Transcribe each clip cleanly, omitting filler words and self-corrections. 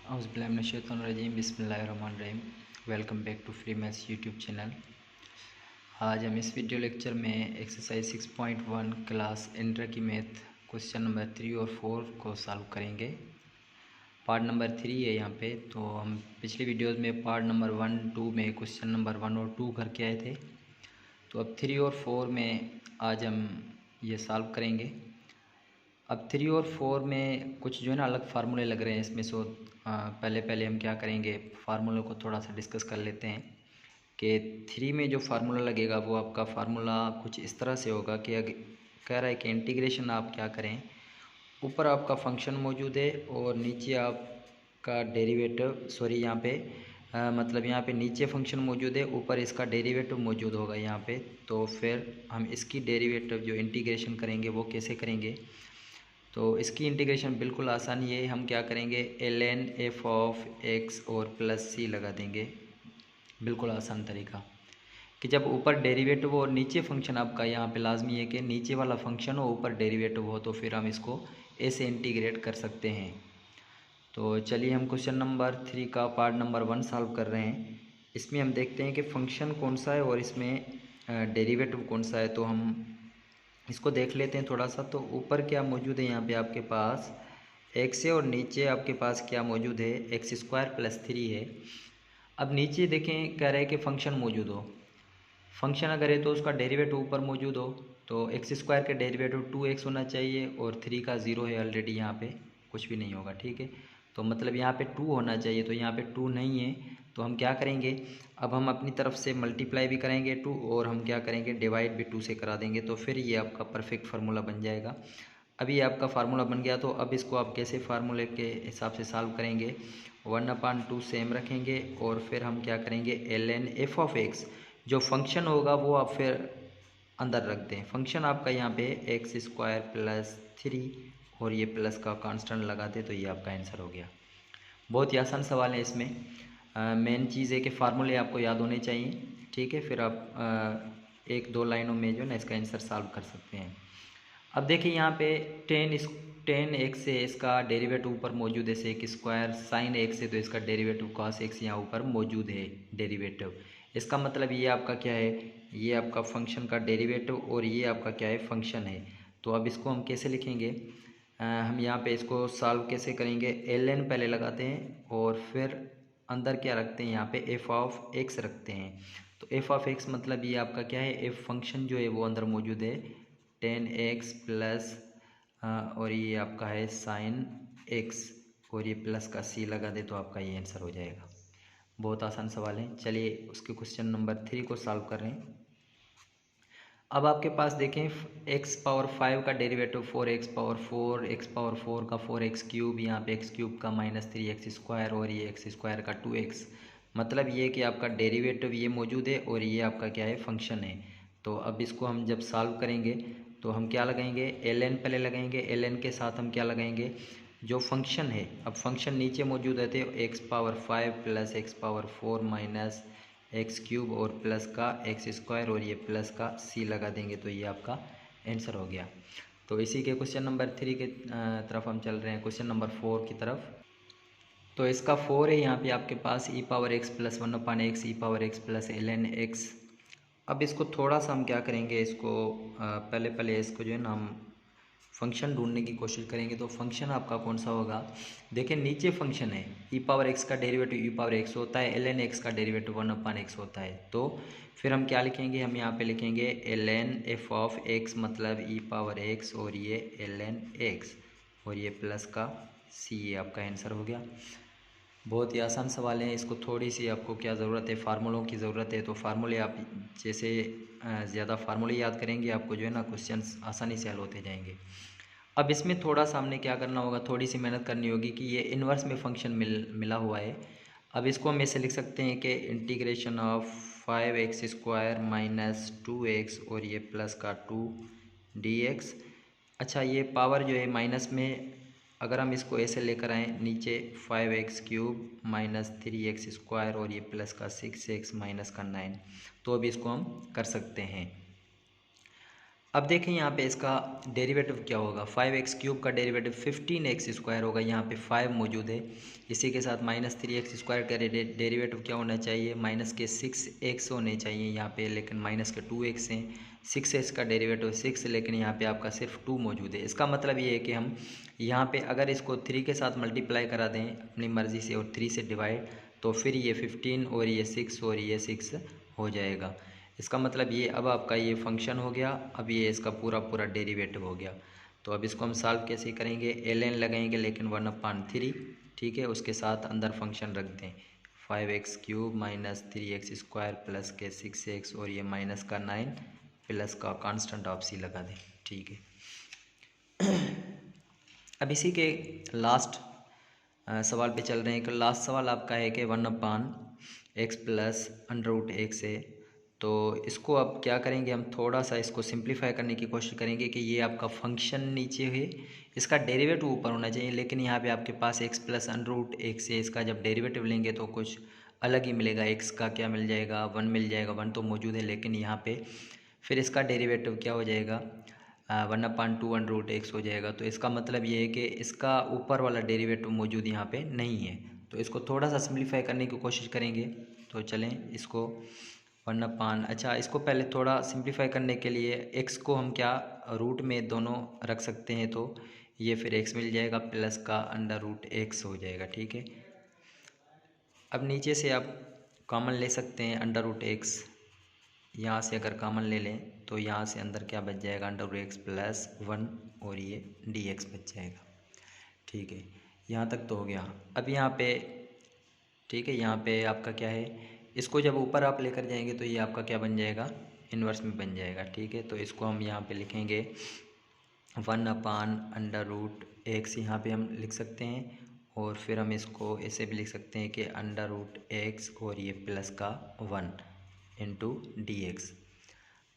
औज़ुबिल्लाहिमिनश्शैतानिर्रजीम बिस्मिल्लाहिर्रहमानिर्रहीम। Welcome back to free maths YouTube channel. आज हम इस वीडियो लेक्चर में एक्सरसाइज 6.1 क्लास इंटर की मैथ क्वेश्चन नंबर 3 और 4 को सॉल्व करेंगे। पार्ट नंबर 3 है यहाँ पे। तो हम पिछली वीडियोज़ में पार्ट नंबर 1, 2 में क्वेश्चन नंबर 1 और 2 करके आए थे। तो अब 3 और 4 में आज हम ये सॉल्व करेंगे। अब 3 और 4 में कुछ जो है ना अलग फार्मूले लग रहे हैं इसमें। सो पहले हम क्या करेंगे, फार्मूले को थोड़ा सा डिस्कस कर लेते हैं कि 3 में जो फार्मूला लगेगा वो आपका फार्मूला कुछ इस तरह से होगा कि कह रहा है कि इंटीग्रेशन आप क्या करें, ऊपर आपका फंक्शन मौजूद है और नीचे आपका डेरिवेटिव, सॉरी यहाँ पे मतलब यहाँ पे नीचे फंक्शन मौजूद है, ऊपर इसका डेरिवेटिव मौजूद होगा यहाँ पे। तो फिर हम इसकी डेरिवेटिव जो इंटीग्रेशन करेंगे वो कैसे करेंगे। तो इसकी इंटीग्रेशन बिल्कुल आसान ही है। हम क्या करेंगे, ln f ऑफ x और प्लस c लगा देंगे। बिल्कुल आसान तरीका कि जब ऊपर डेरिवेटिव हो और नीचे फंक्शन आपका, यहाँ पे लाजमी है कि नीचे वाला फंक्शन हो ऊपर डेरिवेटिव हो, तो फिर हम इसको ऐसे इंटीग्रेट कर सकते हैं। तो चलिए हम क्वेश्चन नंबर 3 का पार्ट नंबर 1 सॉल्व कर रहे हैं। इसमें हम देखते हैं कि फंक्शन कौन सा है और इसमें डेरिवेटिव कौन सा है। तो हम इसको देख लेते हैं थोड़ा सा। तो ऊपर क्या मौजूद है यहाँ पे आपके पास x है और नीचे आपके पास क्या मौजूद है, x² प्लस 3 है। अब नीचे देखें, कह रहे हैं कि फंक्शन मौजूद हो। फंक्शन अगर है तो उसका डेरिवेटिव ऊपर मौजूद हो, तो x² के डेरिवेटिव 2x होना चाहिए और 3 का 0 है ऑलरेडी, यहाँ पे कुछ भी नहीं होगा, ठीक है। तो मतलब यहाँ पे 2 होना चाहिए, तो यहाँ पे 2 नहीं है। तो हम क्या करेंगे, अब हम अपनी तरफ से मल्टीप्लाई भी करेंगे 2 और हम क्या करेंगे, डिवाइड भी 2 से करा देंगे। तो फिर ये आपका परफेक्ट फार्मूला बन जाएगा। अभी ये आपका फार्मूला बन गया। तो अब इसको आप कैसे फार्मूले के हिसाब से सॉल्व करेंगे, 1/2 सेम रखेंगे और फिर हम क्या करेंगे, ln f ऑफ x जो फंक्शन होगा वो आप फिर अंदर रख दें। फंक्शन आपका यहाँ पे x² प्लस 3 और ये प्लस का कांस्टेंट लगा दें, तो ये आपका आंसर हो गया। बहुत ही आसान सवाल है। इसमें मेन चीज़ है कि फार्मूले आपको याद होने चाहिए, ठीक है। फिर आप 1-2 लाइनों में जो है ना इसका आंसर सॉल्व कर सकते हैं। अब देखिए यहाँ पे 10x से इसका डेरिवेटिव ऊपर मौजूद है, सेक स्क्वायर साइन x है तो इसका डेरिवेटिव कॉस x यहाँ ऊपर मौजूद है डेरिवेटिव। इसका मतलब ये आपका क्या है, ये आपका फंक्शन का डेरिवेटिव और ये आपका क्या है, फंक्शन है। तो अब इसको हम कैसे लिखेंगे, हम यहाँ पे इसको सॉल्व कैसे करेंगे, ln पहले लगाते हैं और फिर अंदर क्या रखते हैं, यहाँ पे f ऑफ x रखते हैं। तो f ऑफ x मतलब ये आपका क्या है, f फंक्शन जो है वो अंदर मौजूद है 10x प्लस और ये आपका है साइन x और ये प्लस का c लगा दे तो आपका ये आंसर हो जाएगा। बहुत आसान सवाल है। चलिए उसके क्वेश्चन नंबर 3 को सॉल्व कर रहे हैं। अब आपके पास देखें x⁴ का डेरिवेटिव 4x⁴ का 4x³ यहाँ पे x³ का -3x² और ये x² का 2x। मतलब ये कि आपका डेरिवेटिव ये मौजूद है और ये आपका क्या है, फंक्शन है। तो अब इसको हम जब सॉल्व करेंगे तो हम क्या लगाएंगे, ln पहले लगाएंगे। ln के साथ हम क्या लगाएंगे, जो फंक्शन है। अब फंक्शन नीचे मौजूद है तो x⁴ plus x⁴ minus x³ और प्लस का x² और ये प्लस का c लगा देंगे, तो ये आपका आंसर हो गया। तो इसी के क्वेश्चन नंबर 3 के तरफ हम चल रहे हैं, क्वेश्चन नंबर 4 की तरफ। तो इसका 4 है यहाँ पे आपके पास e⁻x plus 1/x e⁻x plus ln x। अब इसको थोड़ा सा हम क्या करेंगे, इसको पहले इसको जो है ना हम फंक्शन ढूंढने की कोशिश करेंगे। तो फंक्शन आपका कौन सा होगा, देखिए नीचे फंक्शन है, e⁻x का डेरिवेटिव e⁻x होता है, ln x का डेरिवेटिव 1/x होता है। तो फिर हम क्या लिखेंगे, हम यहाँ पे लिखेंगे ln f ऑफ x मतलब e⁻x और ये ln x और ये प्लस का c, ये आपका आंसर हो गया। बहुत ही आसान सवाल है। इसको थोड़ी सी आपको क्या ज़रूरत है, फार्मूलों की ज़रूरत है। तो फार्मूले आप जैसे ज़्यादा फार्मूले याद करेंगे आपको जो है ना क्वेश्चंस आसानी से हल होते जाएंगे। अब इसमें थोड़ा सा हमने क्या करना होगा, थोड़ी सी मेहनत करनी होगी कि ये इन्वर्स में फंक्शन मिला हुआ है। अब इसको हम ऐसे लिख सकते हैं कि integration of 5x² minus 2x और ये प्लस का 2 dx। अच्छा, ये पावर जो है माइनस में, अगर हम इसको ऐसे लेकर आएँ नीचे 5x³ माइनस 3x² और ये प्लस का 6x माइनस का 9, तो अब इसको हम कर सकते हैं। अब देखें यहाँ पे इसका डेरिवेटिव क्या होगा। 5x³ का डेरिवेटिव 15x² होगा। यहाँ पे 5 मौजूद है, इसी के साथ -3x² का डेरिवेटिव क्या होना चाहिए, माइनस के 6x होने चाहिए यहाँ पे, लेकिन माइनस के 2x हैं। 6x का डेरिवेटिव 6, लेकिन यहाँ पे आपका सिर्फ 2 मौजूद है। इसका मतलब ये है कि हम यहाँ पे अगर इसको 3 के साथ मल्टीप्लाई करा दें अपनी मर्ज़ी से और 3 से डिवाइड, तो फिर ये 15 और ये 6 और ये 6 हो जाएगा। इसका मतलब ये अब आपका ये फंक्शन हो गया, अब ये इसका पूरा डेरिवेटिव हो गया। तो अब इसको हम सॉल्व कैसे करेंगे, ln लगाएंगे लेकिन 1/3, ठीक है, उसके साथ अंदर फंक्शन रख दें 5x³ माइनस 3x² प्लस के 6x और ये माइनस का 9 प्लस का कांस्टेंट ऑफ c लगा दें, ठीक है। अब इसी के लास्ट सवाल पे चल रहे हैं कि लास्ट सवाल आपका है कि 1/x प्लस √x है। तो इसको अब क्या करेंगे, हम थोड़ा सा इसको सिंप्लीफाई करने की कोशिश करेंगे कि ये आपका फंक्शन नीचे है, इसका डेरिवेटिव ऊपर होना चाहिए, लेकिन यहाँ पे आपके पास x प्लस √x है। इसका जब डेरिवेटिव लेंगे तो कुछ अलग ही मिलेगा, x का क्या मिल जाएगा, 1 मिल जाएगा। 1 तो मौजूद है, लेकिन यहाँ पे फिर इसका डेरिवेटिव क्या हो जाएगा, 1/2 √x हो जाएगा। तो इसका मतलब ये है कि इसका ऊपर वाला डेरिवेटिव मौजूद यहाँ पे नहीं है। तो इसको थोड़ा सा सिंप्लीफाई करने की कोशिश करेंगे। तो चलें इसको अच्छा, इसको पहले थोड़ा सिंप्लीफाई करने के लिए x को हम क्या रूट में दोनों रख सकते हैं, तो ये फिर x मिल जाएगा प्लस का √x हो जाएगा, ठीक है। अब नीचे से आप कॉमन ले सकते हैं √x, यहाँ से अगर कॉमन ले लें तो यहाँ से अंदर क्या बच जाएगा, √x प्लस 1 और ये dx बच जाएगा, ठीक है। यहाँ तक तो हो गया। अब यहाँ पे ठीक है, यहाँ पे आपका क्या है, इसको जब ऊपर आप लेकर जाएंगे तो ये आपका क्या बन जाएगा, इन्वर्स में बन जाएगा, ठीक है। तो इसको हम यहाँ पे लिखेंगे 1/√x, यहाँ पे हम लिख सकते हैं, और फिर हम इसको ऐसे भी लिख सकते हैं कि √x और ये प्लस का 1 इंटू dx।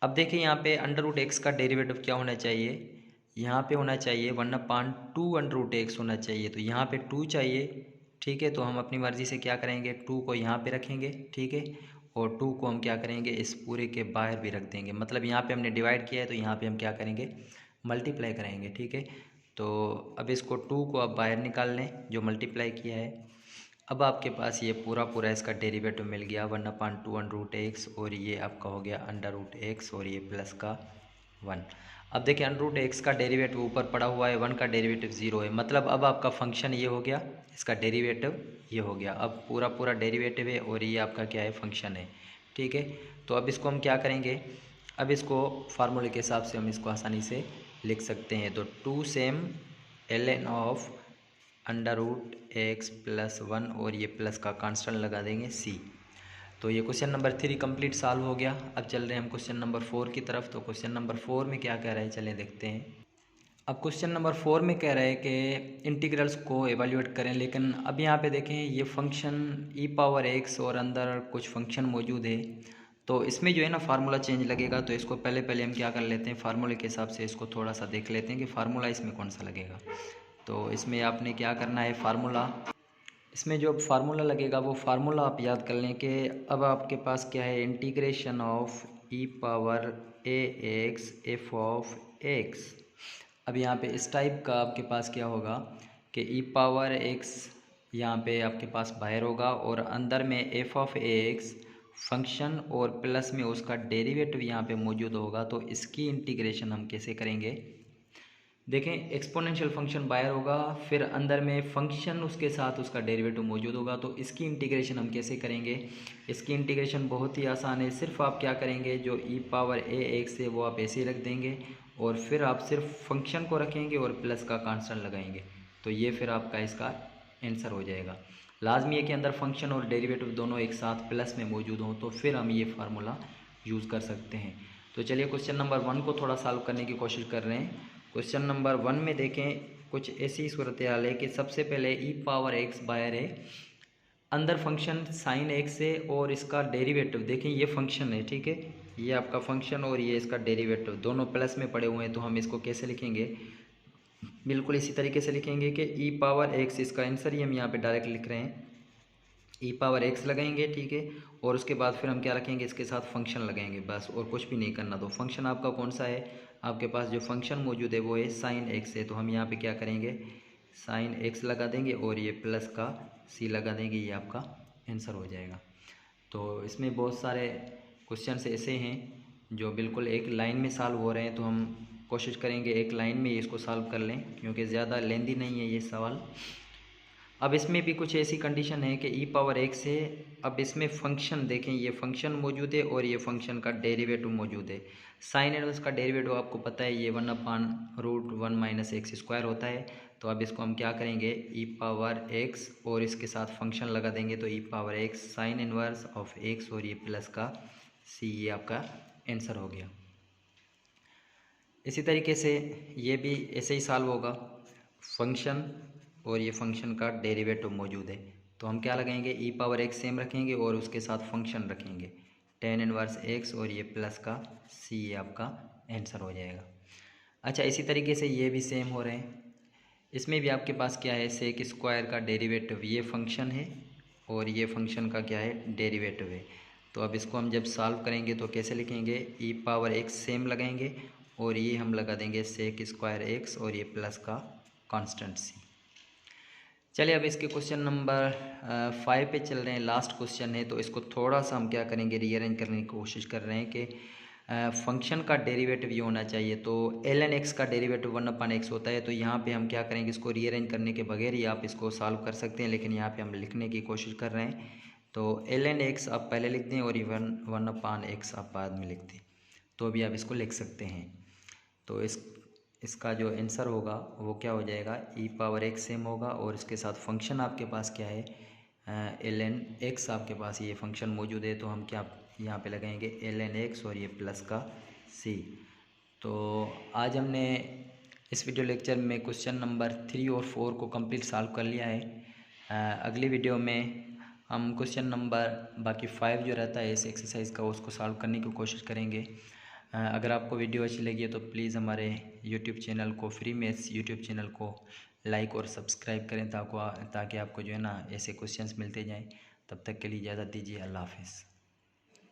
अब देखिए यहाँ पे √x का डेरिवेटिव क्या होना चाहिए, यहाँ पे होना चाहिए 1/2 √x होना चाहिए। तो यहाँ पे 2 चाहिए, ठीक है। तो हम अपनी मर्ज़ी से क्या करेंगे, 2 को यहाँ पे रखेंगे, ठीक है, और 2 को हम क्या करेंगे, इस पूरे के बाहर भी रख देंगे। मतलब यहाँ पे हमने डिवाइड किया है, तो यहाँ पे हम क्या करेंगे, मल्टीप्लाई करेंगे, ठीक है। तो अब इसको 2 को आप बाहर निकाल लें जो मल्टीप्लाई किया है। अब आपके पास ये पूरा इसका डेरिवेटिव मिल गया 1/2 √x, और ये आपका हो गया √x और ये प्लस का 1। अब देखिए √x का डेरिवेटिव ऊपर पड़ा हुआ है, 1 का डेरिवेटिव 0 है, मतलब अब आपका फंक्शन ये हो गया, इसका डेरिवेटिव ये हो गया। अब पूरा डेरिवेटिव है और ये आपका क्या है, फंक्शन है, ठीक है। तो अब इसको हम क्या करेंगे, अब इसको फार्मूले के हिसाब से हम इसको आसानी से लिख सकते हैं। तो 2 same ln of √x plus 1 और ये प्लस का कांस्टेंट लगा देंगे c। तो ये क्वेश्चन नंबर 3 कंप्लीट सॉल्व हो गया। अब चल रहे हैं हम क्वेश्चन नंबर 4 की तरफ। तो क्वेश्चन नंबर 4 में क्या कह रहा है, चलें देखते हैं। अब क्वेश्चन नंबर 4 में कह रहा है कि इंटीग्रल्स को एवेल्यूएट करें, लेकिन अब यहाँ पे देखें ये फंक्शन e⁻x और अंदर कुछ फंक्शन मौजूद है, तो इसमें जो है ना फार्मूला चेंज लगेगा। तो इसको पहले हम क्या कर लेते हैं, फार्मूले के हिसाब से इसको थोड़ा सा देख लेते हैं कि फार्मूला इसमें कौन सा लगेगा। तो इसमें आपने क्या करना है, फार्मूला, इसमें जो फार्मूला लगेगा वो फार्मूला आप याद कर लें कि अब आपके पास क्या है, इंटीग्रेशन ऑफ e⁻ax f(x)। अब यहाँ पे इस टाइप का आपके पास क्या होगा कि e⁻x यहाँ पे आपके पास बाहर होगा और अंदर में f(ax) फंक्शन और प्लस में उसका डेरिवेटिव यहाँ पे मौजूद होगा। तो इसकी इंटीग्रेशन हम कैसे करेंगे, देखें एक्सपोनेंशियल फंक्शन बाहर होगा, फिर अंदर में फंक्शन उसके साथ उसका डेरिवेटिव मौजूद होगा। तो इसकी इंटीग्रेशन हम कैसे करेंगे, इसकी इंटीग्रेशन बहुत ही आसान है। सिर्फ आप क्या करेंगे, जो e⁻ax है वो आप ऐसे ही रख देंगे और फिर आप सिर्फ फंक्शन को रखेंगे और प्लस का कांस्टेंट लगाएंगे। तो ये फिर आपका इसका आंसर हो जाएगा। लाजमी है कि अंदर फंक्शन और डेरिवेटिव दोनों एक साथ प्लस में मौजूद हों, तो फिर हम ये फार्मूला यूज़ कर सकते हैं। तो चलिए क्वेश्चन नंबर 1 को थोड़ा सॉल्व करने की कोशिश कर रहे हैं। क्वेश्चन नंबर 1 में देखें कुछ ऐसी सूरत हाल है कि सबसे पहले e⁻x बाहर है, अंदर फंक्शन sin x है और इसका डेरिवेटिव देखें ये फंक्शन है, ठीक है, ये आपका फंक्शन और ये इसका डेरिवेटिव दोनों प्लस में पड़े हुए हैं। तो हम इसको कैसे लिखेंगे, बिल्कुल इसी तरीके से लिखेंगे कि e⁻x, इसका आंसर ही हम यहाँ पे डायरेक्ट लिख रहे हैं, e⁻x लगाएंगे, ठीक है, और उसके बाद फिर हम क्या रखेंगे, इसके साथ फंक्शन लगाएंगे, बस और कुछ भी नहीं करना। तो फंक्शन आपका कौन सा है, आपके पास जो फंक्शन मौजूद है वो है साइन एक्स है, तो हम यहाँ पे क्या करेंगे, साइन एक्स लगा देंगे और ये प्लस का सी लगा देंगे, ये आपका आंसर हो जाएगा। तो इसमें बहुत सारे क्वेश्चंस ऐसे हैं जो बिल्कुल एक लाइन में सॉल्व हो रहे हैं, तो हम कोशिश करेंगे एक लाइन में इसको सॉल्व कर लें क्योंकि ज़्यादा लेंदी नहीं है ये सवाल। अब इसमें भी कुछ ऐसी कंडीशन है कि ई पावर एक्स है। अब इसमें फंक्शन देखें, ये फंक्शन मौजूद है और ये फंक्शन का डेरिवेटिव मौजूद है। साइन इनवर्स का डेरिवेटिव आपको पता है, ये 1/√1 माइनस एक्स स्क्वायर होता है। तो अब इसको हम क्या करेंगे, ई पावर एक्स और इसके साथ फंक्शन लगा देंगे, तो E power X sine inverse of X और ये प्लस का सी, ये आपका आंसर हो गया। इसी तरीके से ये भी ऐसे ही सॉल्व होगा, फंक्शन और ये फंक्शन का डेरिवेटिव मौजूद है, तो हम क्या लगाएंगे, ई पावर एक्स सेम रखेंगे और उसके साथ फंक्शन रखेंगे tan इनवर्स एक्स और ये प्लस का सी, ये आपका आंसर हो जाएगा। अच्छा, इसी तरीके से ये भी सेम हो रहे हैं। इसमें भी आपके पास क्या है, सेक स्क्वायर का डेरिवेटिव, ये फंक्शन है और ये फंक्शन का क्या है, डेरिवेटिव है। तो अब इसको हम जब सॉल्व करेंगे तो कैसे लिखेंगे, ई पावर एक्स सेम लगाएंगे और ये हम लगा देंगे सेक स्क्वायर एक्स और ये प्लस का कांस्टेंट सी। चलिए अब इसके क्वेश्चन नंबर 5 पे चल रहे हैं, लास्ट क्वेश्चन है। तो इसको थोड़ा सा हम क्या करेंगे, रीअरेंज करने की कोशिश कर रहे हैं कि फंक्शन का डेरिवेटिव ये होना चाहिए। तो ln x का डेरिवेटिव 1/x होता है, तो यहाँ पे हम क्या करेंगे, इसको रीअरेंज करने के बगैर ही आप इसको सॉल्व कर सकते हैं, लेकिन यहाँ पे हम लिखने की कोशिश कर रहे हैं। तो ln x आप पहले लिख दें और 1/x आप बाद में लिख दें, तो भी आप इसको लिख सकते हैं। तो इसका जो आंसर होगा वो क्या हो जाएगा, ई पावर एक्स सेम होगा और इसके साथ फंक्शन आपके पास क्या है, ln x आपके पास ये फंक्शन मौजूद है, तो हम क्या यहाँ पे लगाएंगे ln x और ये प्लस का c। तो आज हमने इस वीडियो लेक्चर में क्वेश्चन नंबर 3 और 4 को कंप्लीट सॉल्व कर लिया है। अगली वीडियो में हम क्वेश्चन नंबर बाकी 5 जो रहता है इस एक्सरसाइज का, उसको सॉल्व करने की कोशिश करेंगे। अगर आपको वीडियो अच्छी लगी है तो प्लीज़ हमारे यूट्यूब चैनल को, फ्री मैथ्स यूट्यूब चैनल को लाइक और सब्सक्राइब करें ताकि आपको जो है ना ऐसे क्वेश्चंस मिलते जाएं। तब तक के लिए इजाज़त दीजिए, अल्लाह हाफ़िज़।